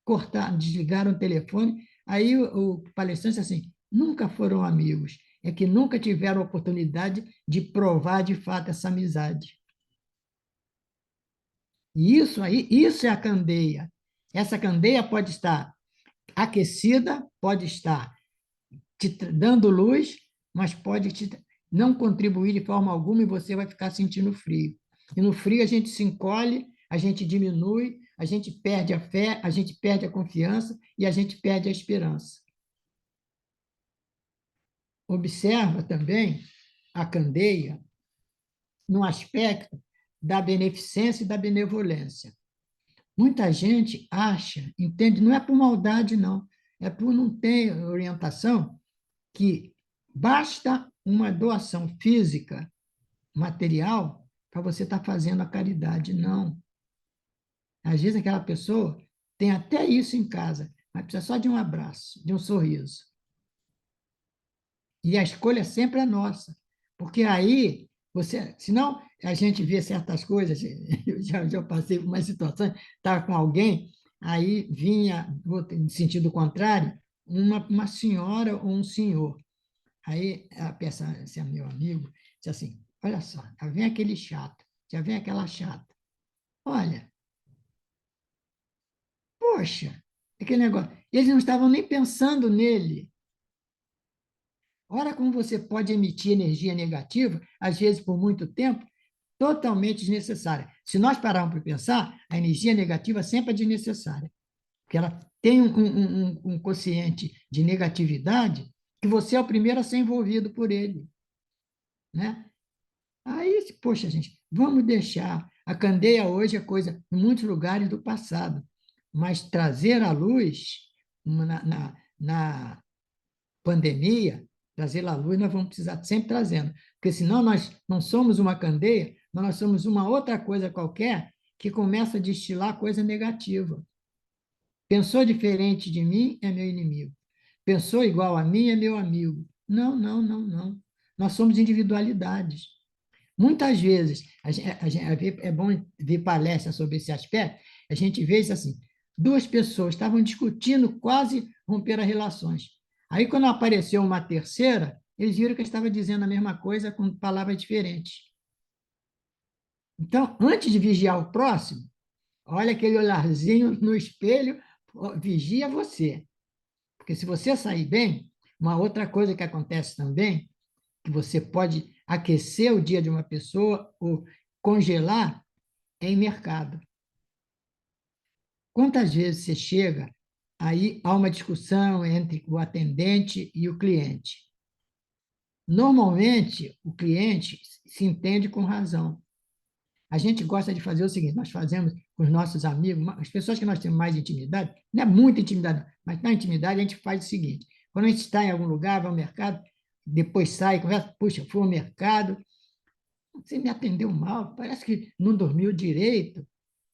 cortaram, desligaram o telefone. Aí o palestrante disse assim, nunca foram amigos, é que nunca tiveram oportunidade de provar de fato essa amizade. E isso aí, isso é a candeia. Essa candeia pode estar aquecida, pode estar te dando luz, mas pode não contribuir de forma alguma e você vai ficar sentindo frio. E no frio a gente se encolhe, a gente diminui, a gente perde a fé, a gente perde a confiança e a gente perde a esperança. Observa também a candeia no aspecto da beneficência e da benevolência. Muita gente acha, entende, não é por maldade, não, é por não ter orientação, que basta uma doação física, material, para você estar fazendo a caridade. Não. Às vezes aquela pessoa tem até isso em casa, mas precisa só de um abraço, de um sorriso. E a escolha sempre é nossa, porque aí você, senão a gente vê certas coisas, eu já passei por uma situação, estava com alguém, aí vinha, em sentido contrário, uma senhora ou um senhor. Aí a peça, esse é meu amigo, disse assim, olha só, já vem aquele chato, já vem aquela chata. Olha, poxa, aquele negócio. Eles não estavam nem pensando nele. Olha como você pode emitir energia negativa, às vezes por muito tempo, totalmente desnecessária. Se nós pararmos para pensar, a energia negativa sempre é desnecessária, porque ela tem um quociente de negatividade que você é o primeiro a ser envolvido por ele, né? Aí, poxa, gente, vamos deixar. A candeia hoje é coisa em muitos lugares do passado, mas trazer à luz na pandemia, trazer à luz, nós vamos precisar sempre trazendo, porque senão nós não somos uma candeia, nós somos uma outra coisa qualquer que começa a destilar coisa negativa. Pensou diferente de mim, é meu inimigo. Pensou igual a mim, é meu amigo. Não, não, não, não. Nós somos individualidades. Muitas vezes, é bom ver palestras sobre esse aspecto, A gente vê isso assim, duas pessoas estavam discutindo, quase romper as relações. Aí, quando apareceu uma terceira, eles viram que estava dizendo a mesma coisa com palavras diferentes. Então, antes de vigiar o próximo, olha aquele olharzinho no espelho, vigia você. Porque se você sair bem, uma outra coisa que acontece também, que você pode aquecer o dia de uma pessoa ou congelar, é em mercado. Quantas vezes você chega, aí há uma discussão entre o atendente e o cliente. Normalmente, o cliente se entende com razão. A gente gosta de fazer o seguinte: nós fazemos com os nossos amigos, as pessoas que nós temos mais intimidade, não é muita intimidade, mas na intimidade a gente faz o seguinte: quando a gente está em algum lugar, vai ao mercado, depois sai, conversa, puxa, fui ao mercado, você me atendeu mal, parece que não dormiu direito,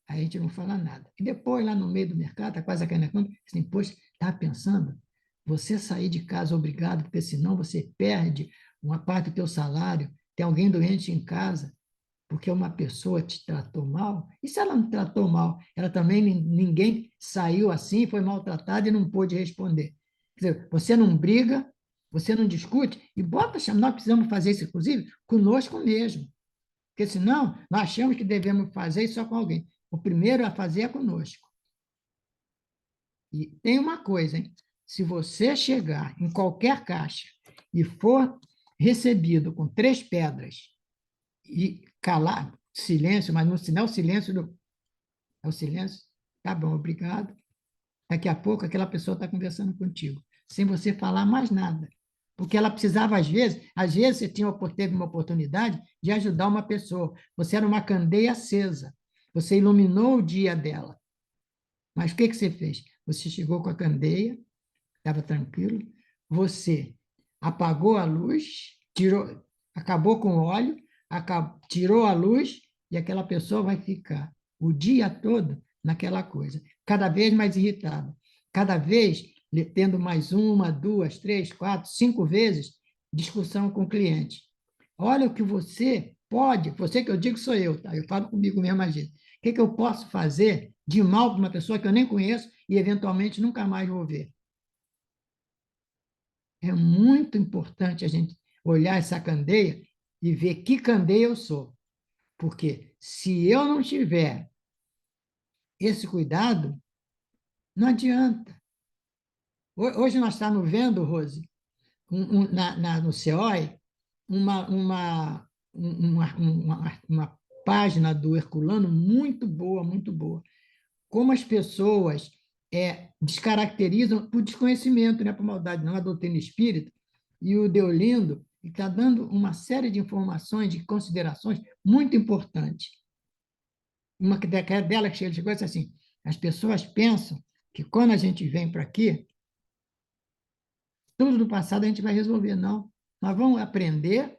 aí a gente não fala nada. E depois, lá no meio do mercado, está quase caindo na conta, assim, poxa, estava pensando, você sair de casa obrigado, porque senão você perde uma parte do teu salário, tem alguém doente em casa, porque uma pessoa te tratou mal, e se ela não tratou mal, ela também, ninguém saiu assim, foi maltratada e não pôde responder. Quer dizer, você não briga, você não discute, e bota, nós precisamos fazer isso, inclusive, conosco mesmo, porque senão nós achamos que devemos fazer isso só com alguém. O primeiro a fazer é conosco. E tem uma coisa, hein? Se você chegar em qualquer caixa e for recebido com 3 pedras e calar, silêncio, mas não é o silêncio do. É o silêncio? Tá bom, obrigado. Daqui a pouco aquela pessoa está conversando contigo, sem você falar mais nada. Porque ela precisava, às vezes você teve uma oportunidade de ajudar uma pessoa. Você era uma candeia acesa. Você iluminou o dia dela. Mas o que você fez? Você chegou com a candeia, estava tranquilo, você apagou a luz, acabou com o óleo, tirou a luz e aquela pessoa vai ficar o dia todo naquela coisa, cada vez mais irritada, cada vez tendo mais uma, duas, três, quatro, 5 vezes discussão com o cliente. Olha o que você pode, você que eu digo sou eu, tá? Eu falo comigo mesmo, agir. O que eu posso fazer de mal para uma pessoa que eu nem conheço e eventualmente nunca mais vou ver? É muito importante a gente olhar essa candeia e ver que candeia eu sou. Porque se eu não tiver esse cuidado, não adianta. Hoje nós estamos vendo, Rose, no CEOI, uma página do Herculano muito boa, muito boa. Como as pessoas descaracterizam por desconhecimento, não é por maldade, não, a doutrina espírita, e o Deolindo está dando uma série de informações, de considerações muito importantes. Uma dela que chegou e disse assim: as pessoas pensam que quando a gente vem para aqui, tudo do passado a gente vai resolver. Não. Nós vamos aprender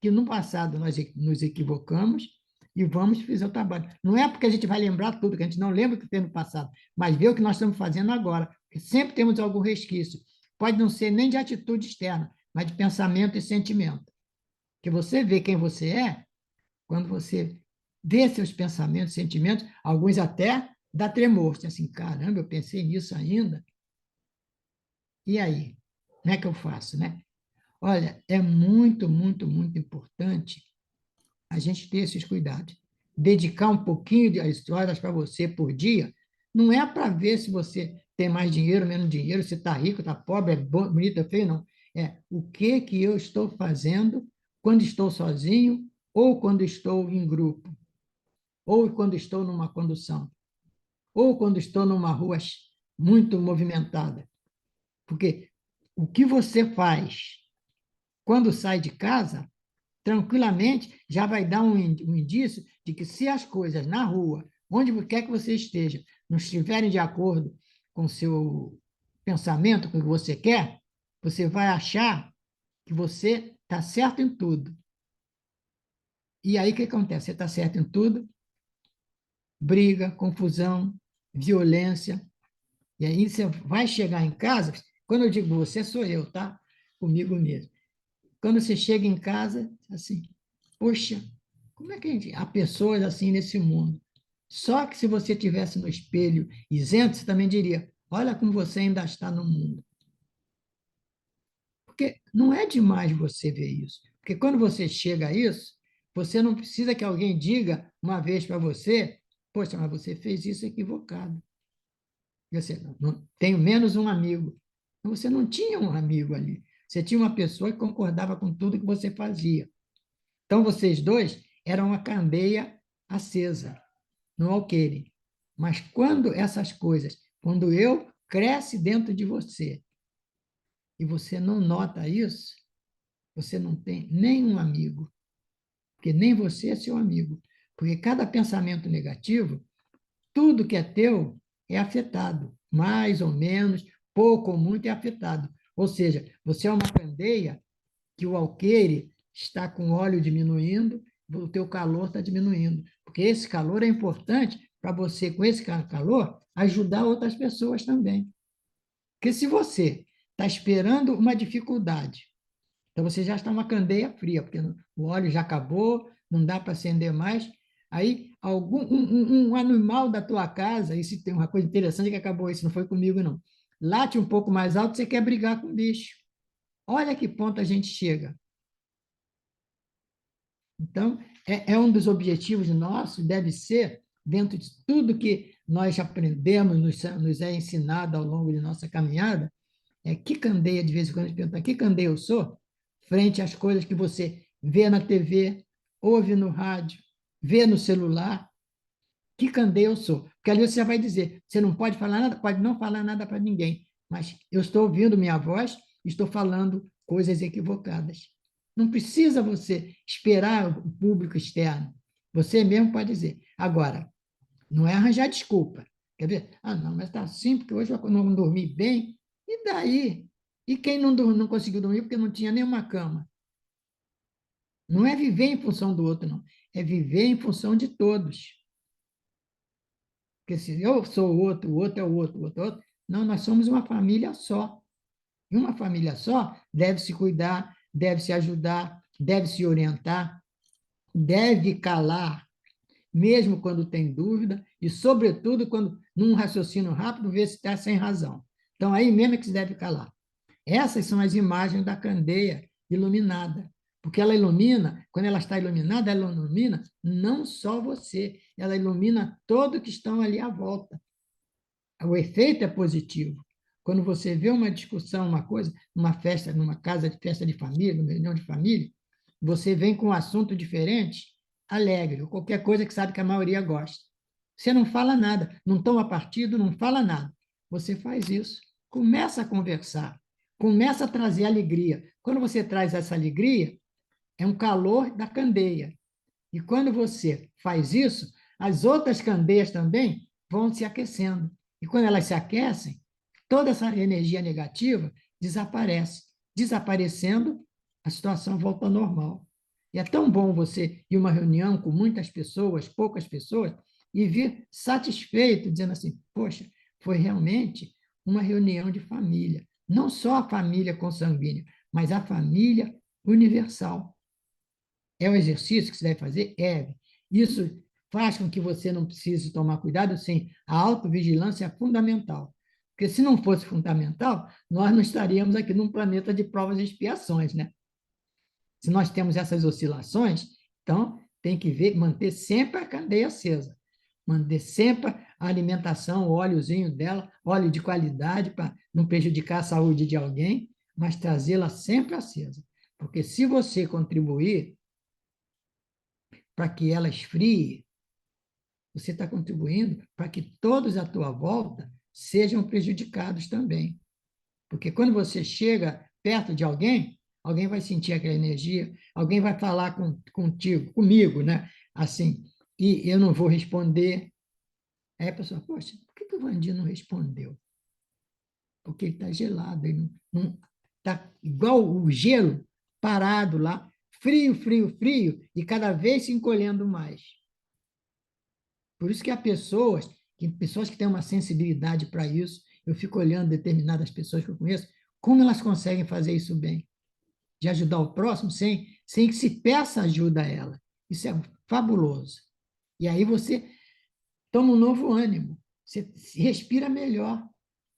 que no passado nós nos equivocamos e vamos fazer o trabalho. Não é porque a gente vai lembrar tudo, que a gente não lembra o que fez no passado, mas ver o que nós estamos fazendo agora. Porque sempre temos algum resquício. Pode não ser nem de atitude externa, mas de pensamento e sentimento. Que você vê quem você é quando você vê seus pensamentos, sentimentos, alguns até dá tremor. Você assim, caramba, eu pensei nisso ainda. E aí? Como é que eu faço, né? Olha, é muito, muito, muito importante a gente ter esses cuidados. Dedicar um pouquinho de horas para você por dia, não é para ver se você tem mais dinheiro, menos dinheiro, se está rico, está pobre, é bonito, é feio, não. É o que eu estou fazendo quando estou sozinho ou quando estou em grupo, ou quando estou numa condução, ou quando estou numa rua muito movimentada. Porque o que você faz quando sai de casa, tranquilamente, já vai dar um indício de que se as coisas na rua, onde quer que você esteja, não estiverem de acordo com o seu pensamento, com o que você quer, você vai achar que você está certo em tudo. E aí o que acontece? Você está certo em tudo, briga, confusão, violência. E aí você vai chegar em casa, quando eu digo você, sou eu, tá? Comigo mesmo. Quando você chega em casa, assim, poxa, como é que há pessoas assim nesse mundo? Só que se você tivesse no espelho isento, você também diria: olha como você ainda está no mundo. Porque não é demais você ver isso. Porque quando você chega a isso, você não precisa que alguém diga uma vez para você: poxa, mas você fez isso equivocado. Você não, tenho menos um amigo. Você não tinha um amigo ali. Você tinha uma pessoa que concordava com tudo que você fazia. Então, vocês dois eram uma candeia acesa no alqueire. Mas quando essas coisas, quando eu cresce dentro de você e você não nota isso, você não tem nenhum amigo, porque nem você é seu amigo. Porque cada pensamento negativo, tudo que é teu é afetado, mais ou menos, pouco ou muito é afetado. Ou seja, você é uma candeia que o alqueire está com óleo diminuindo, o teu calor está diminuindo, porque esse calor é importante para você, com esse calor, ajudar outras pessoas também. Porque se você está esperando uma dificuldade, então você já está uma candeia fria, porque o óleo já acabou, não dá para acender mais. Aí, um animal da tua casa, isso tem uma coisa interessante que acabou, isso não foi comigo, não. Late um pouco mais alto, você quer brigar com o bicho. Olha que ponto a gente chega. Então, é um dos objetivos nossos, deve ser, dentro de tudo que nós aprendemos, nos é ensinado ao longo de nossa caminhada, que candeia, de vez em quando, a gente pergunta, que candeia eu sou, frente às coisas que você vê na TV, ouve no rádio, vê no celular, que candeia eu sou. Porque ali você já vai dizer, você não pode falar nada, pode não falar nada para ninguém, mas eu estou ouvindo minha voz, estou falando coisas equivocadas. Não precisa você esperar o público externo. Você mesmo pode dizer. Agora, não é arranjar desculpa. Quer ver? Ah, não, mas está assim, porque hoje eu não dormi bem. E daí? E quem não conseguiu dormir porque não tinha nenhuma cama? Não é viver em função do outro, não. É viver em função de todos. Porque se eu sou o outro é o outro, o outro é o outro. Não, nós somos uma família só. E uma família só deve se cuidar, deve se ajudar, deve se orientar, deve calar, mesmo quando tem dúvida, e, sobretudo, quando, num raciocínio rápido, vê se está sem razão. Então, aí mesmo é que se deve calar. Essas são as imagens da candeia iluminada, porque ela ilumina, quando ela está iluminada, ela ilumina não só você, ela ilumina todos que estão ali à volta. O efeito é positivo. Quando você vê uma discussão, uma coisa, numa festa, numa casa de festa de família, numa reunião de família, você vem com um assunto diferente, alegre, ou qualquer coisa que sabe que a maioria gosta. Você não fala nada, não toma partido, não fala nada. Você faz isso, começa a conversar, começa a trazer alegria. Quando você traz essa alegria, é um calor da candeia. E quando você faz isso, as outras candeias também vão se aquecendo. E quando elas se aquecem, toda essa energia negativa desaparece. Desaparecendo, a situação volta ao normal. E é tão bom você ir a uma reunião com muitas pessoas, poucas pessoas, e vir satisfeito, dizendo assim: poxa, foi realmente uma reunião de família. Não só a família consanguínea, mas a família universal. É um exercício que você deve fazer? É. Isso faz com que você não precise tomar cuidado, sim. A autovigilância é fundamental. Porque se não fosse fundamental, nós não estaríamos aqui num planeta de provas e expiações, né? Se nós temos essas oscilações, então tem que ver, manter sempre a candeia acesa, manter sempre a alimentação, o óleozinho dela, óleo de qualidade para não prejudicar a saúde de alguém, mas trazê-la sempre acesa. Porque se você contribuir para que ela esfrie, você está contribuindo para que todos à tua volta sejam prejudicados também. Porque quando você chega perto de alguém, alguém vai sentir aquela energia, alguém vai falar contigo, comigo, né? Assim, e eu não vou responder. Aí a pessoa, poxa, por que o Vandinho não respondeu? Porque ele está gelado, ele não está igual o gelo parado lá, frio, frio, frio, e cada vez se encolhendo mais. Por isso que há pessoas que têm uma sensibilidade para isso. Eu fico olhando determinadas pessoas que eu conheço, como elas conseguem fazer isso bem, de ajudar o próximo sem que se peça ajuda a ela. Isso é fabuloso. E aí você toma um novo ânimo, você respira melhor.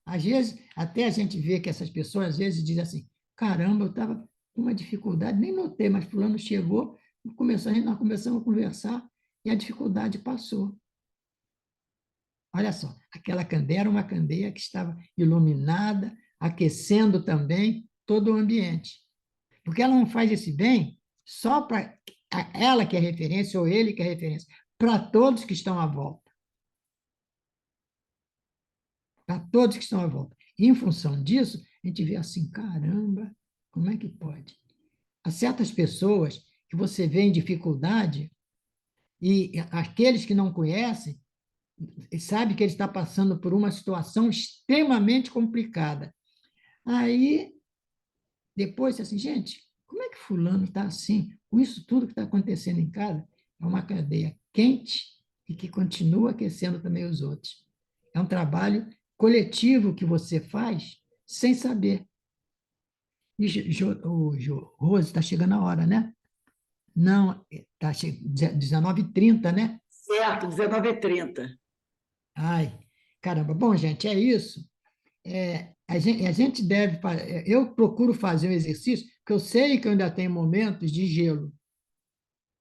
Às vezes, até a gente vê que essas pessoas, às vezes, dizem assim, caramba, eu estava com uma dificuldade, nem notei, mas fulano chegou, nós começamos a conversar e a dificuldade passou. Olha só, aquela candeia era uma candeia que estava iluminada, aquecendo também todo o ambiente. Porque ela não faz esse bem só para ela que é referência ou ele que é referência, para todos que estão à volta. Para todos que estão à volta. E, em função disso, a gente vê assim, caramba, como é que pode? Há certas pessoas que você vê em dificuldade e aqueles que não conhecem sabe que ele está passando por uma situação extremamente complicada. Aí, depois, assim, gente, como é que fulano está assim, com isso tudo que está acontecendo em casa? É uma cadeia quente e que continua aquecendo também os outros. É um trabalho coletivo que você faz sem saber. E, Rose, está chegando a hora, né? Não, está 19h30, né? Certo, 19h30. Ai, caramba. Bom, gente, é isso. A gente deve. Eu procuro fazer um exercício, porque eu sei que eu ainda tenho momentos de gelo,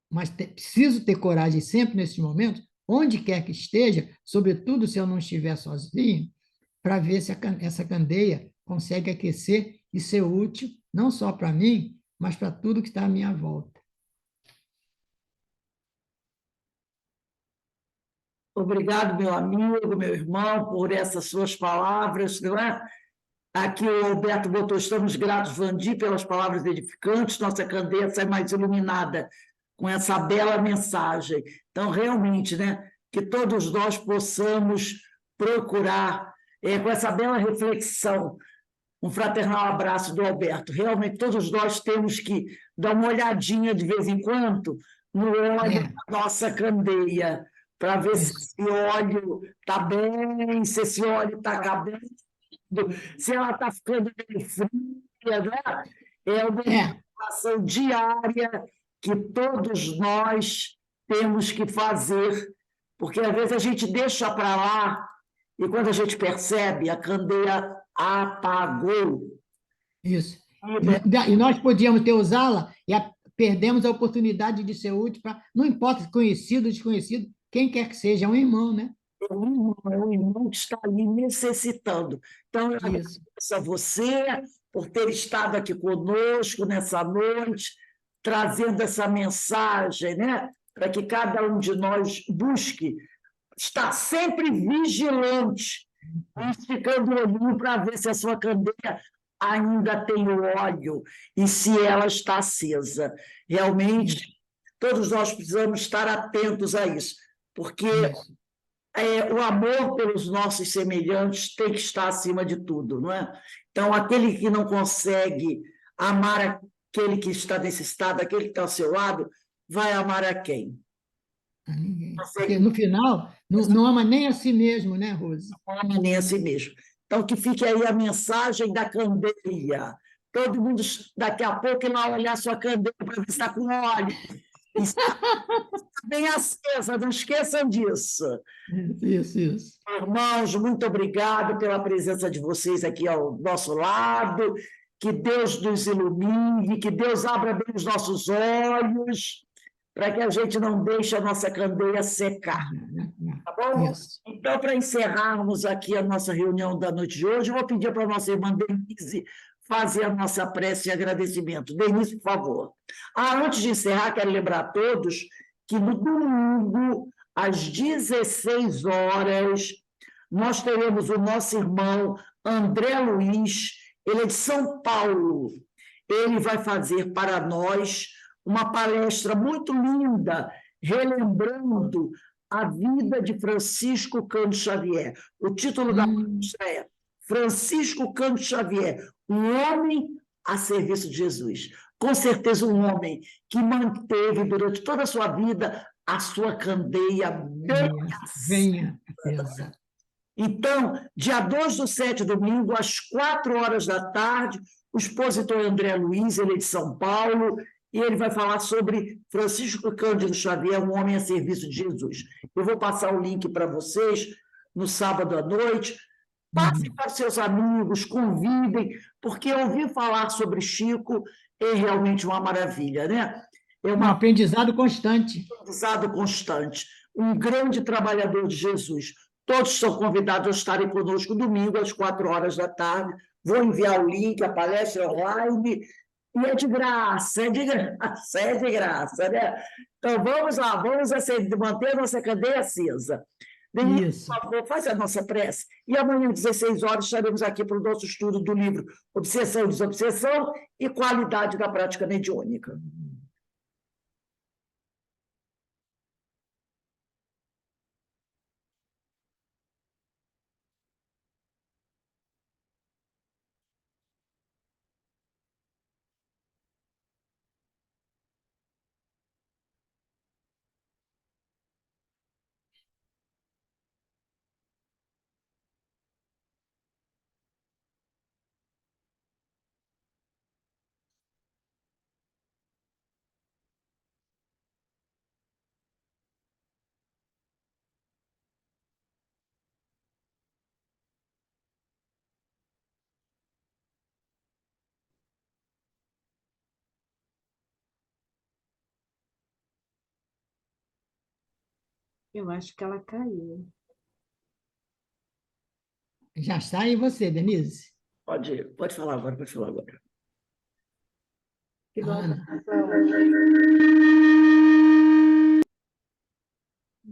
mas preciso ter coragem sempre nesses momentos, onde quer que esteja, sobretudo se eu não estiver sozinho, para ver se essa candeia consegue aquecer e ser útil, não só para mim, mas para tudo que está à minha volta. Obrigado, meu amigo, meu irmão, por essas suas palavras, não é? Aqui o Alberto botou, estamos gratos, Vandi, pelas palavras edificantes, nossa candeia sai mais iluminada com essa bela mensagem. Então, realmente, né, que todos nós possamos procurar, com essa bela reflexão, um fraternal abraço do Alberto. Realmente, todos nós temos que dar uma olhadinha de vez em quando no óleo da nossa candeia, para ver se esse óleo está bem, se esse óleo está acabando, se ela está ficando meio fria, né? É uma informação diária que todos nós temos que fazer, porque às vezes a gente deixa para lá e quando a gente percebe, a candeia apagou. Isso. E nós podíamos ter usá-la e perdemos a oportunidade de ser útil para, não importa, conhecido, desconhecido, quem quer que seja, é um irmão, né? É um irmão que está ali necessitando. Então, eu agradeço a você por ter estado aqui conosco nessa noite, trazendo essa mensagem, né? Para que cada um de nós busque estar sempre vigilante, esticando o olhinho para ver se a sua candeia ainda tem o óleo e se ela está acesa. Realmente, todos nós precisamos estar atentos a isso, porque o amor pelos nossos semelhantes tem que estar acima de tudo, não é? Então, aquele que não consegue amar aquele que está necessitado, aquele que está ao seu lado, vai amar a quem? A ninguém. Porque no final, não ama nem a si mesmo, né, Rose? Não ama nem a si mesmo. Então, que fique aí a mensagem da candeia. Todo mundo, daqui a pouco, vai olhar a sua candeia para ver se está com óleo. Está bem acesa, não esqueçam disso. Isso. Irmãos, muito obrigado pela presença de vocês aqui ao nosso lado. Que Deus nos ilumine, que Deus abra bem os nossos olhos, para que a gente não deixe a nossa candeia secar. Tá bom? Isso. Então, para encerrarmos aqui a nossa reunião da noite de hoje, eu vou pedir para a nossa irmã Denise fazer a nossa prece de agradecimento. Denise, por favor. Antes de encerrar, quero lembrar a todos que no domingo, às 16 horas, nós teremos o nosso irmão André Luiz, ele é de São Paulo. Ele vai fazer para nós uma palestra muito linda, relembrando a vida de Francisco Cândido Xavier. O título da palestra é Francisco Cândido Xavier, um homem a serviço de Jesus. Com certeza, um homem que manteve durante toda a sua vida a sua candeia bem acesa. Então, dia 2/7, domingo, às 4 horas da tarde, o expositor André Luiz, ele é de São Paulo, e ele vai falar sobre Francisco Cândido Xavier, um homem a serviço de Jesus. Eu vou passar o link para vocês no sábado à noite. Passem para seus amigos, convidem, porque ouvir falar sobre Chico é realmente uma maravilha, né? É Um aprendizado constante. aprendizado constante, um grande trabalhador de Jesus. Todos são convidados a estarem conosco domingo, às 4 horas da tarde. Vou enviar o link, a palestra é online, e é de graça, é de graça, é de graça, né? Então, vamos lá, vamos manter a nossa cadeia acesa. Denise, Isso. por favor, faz a nossa prece. E amanhã, às 16 horas, estaremos aqui para o nosso estudo do livro Obsessão e Desobsessão e Qualidade da Prática Mediúnica. Eu acho que ela caiu. Já está aí você, Denise? Pode falar agora, pode falar agora. Que Ana.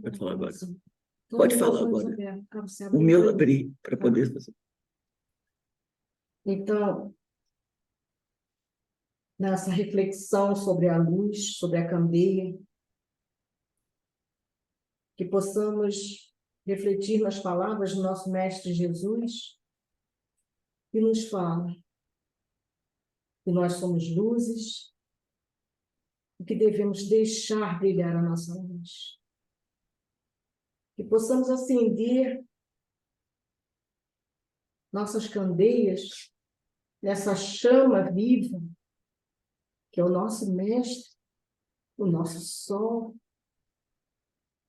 Pode falar agora. Todos Pode os falar olhos agora. abertos, para você O abrir. meu abri para poder fazer. Então, nessa reflexão sobre a luz, sobre a candeia, que possamos refletir nas palavras do nosso Mestre Jesus, que nos fala que nós somos luzes e que devemos deixar brilhar a nossa luz. Que possamos acender nossas candeias nessa chama viva, que é o nosso Mestre, o nosso sol,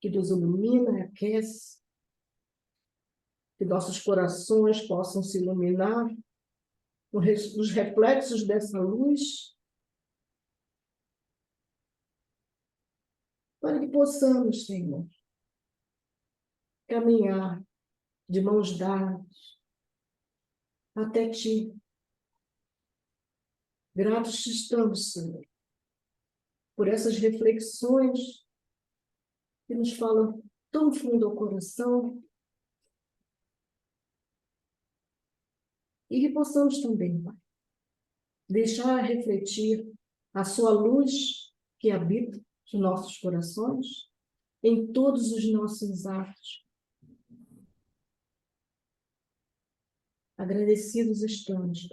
que nos ilumina e aquece, que nossos corações possam se iluminar nos reflexos dessa luz, para que possamos, Senhor, caminhar de mãos dadas até Ti. Gratos estamos, Senhor, por essas reflexões que nos falam tão fundo ao coração e que possamos também, Pai, deixar refletir a Sua luz que habita os nossos corações em todos os nossos atos. Agradecidos estamos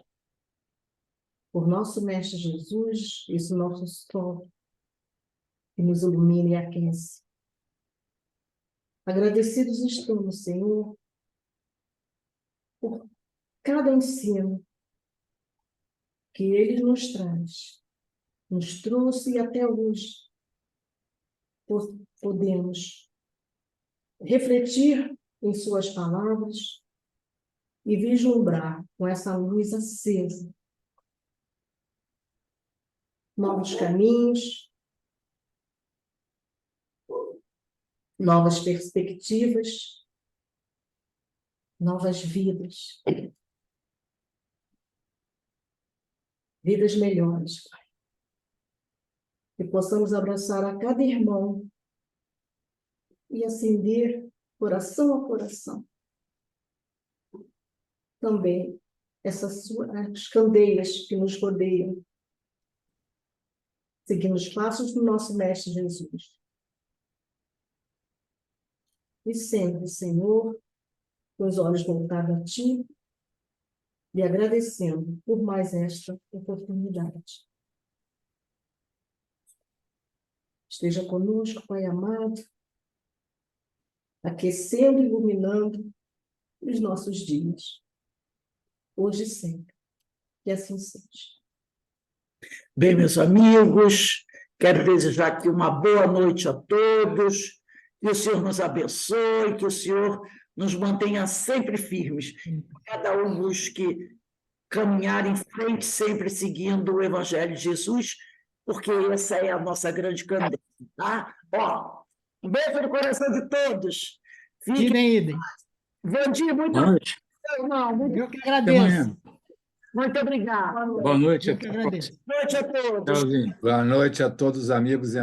por nosso Mestre Jesus, esse nosso sol que nos ilumina e aquece. Agradecidos estamos, Senhor, por cada ensino que Ele nos traz, nos trouxe e até hoje podemos refletir em Suas palavras e vislumbrar com essa luz acesa novos caminhos, novas perspectivas, novas vidas. Vidas melhores, Pai. Que possamos abraçar a cada irmão e acender coração a coração também as candeias que nos rodeiam, seguindo os passos do nosso Mestre Jesus. E sempre, Senhor, com os olhos voltados a Ti, e agradecendo por mais esta oportunidade. Esteja conosco, Pai amado, aquecendo e iluminando os nossos dias, hoje e sempre. Que assim seja. Bem, meus amigos, quero desejar aqui uma boa noite a todos, que o Senhor nos abençoe, que o Senhor nos mantenha sempre firmes, cada um busque caminhar em frente, sempre seguindo o Evangelho de Jesus, porque essa é a nossa grande candeia, tá? Ó, um beijo no coração de todos. Fiquem... Idem, idem. Vandir, muito Boa noite. irmão, muito, Eu que Até agradeço. amanhã. muito obrigado. Boa noite. Eu que agradeço. Boa noite a todos. Tchauzinho. Boa noite a todos os amigos e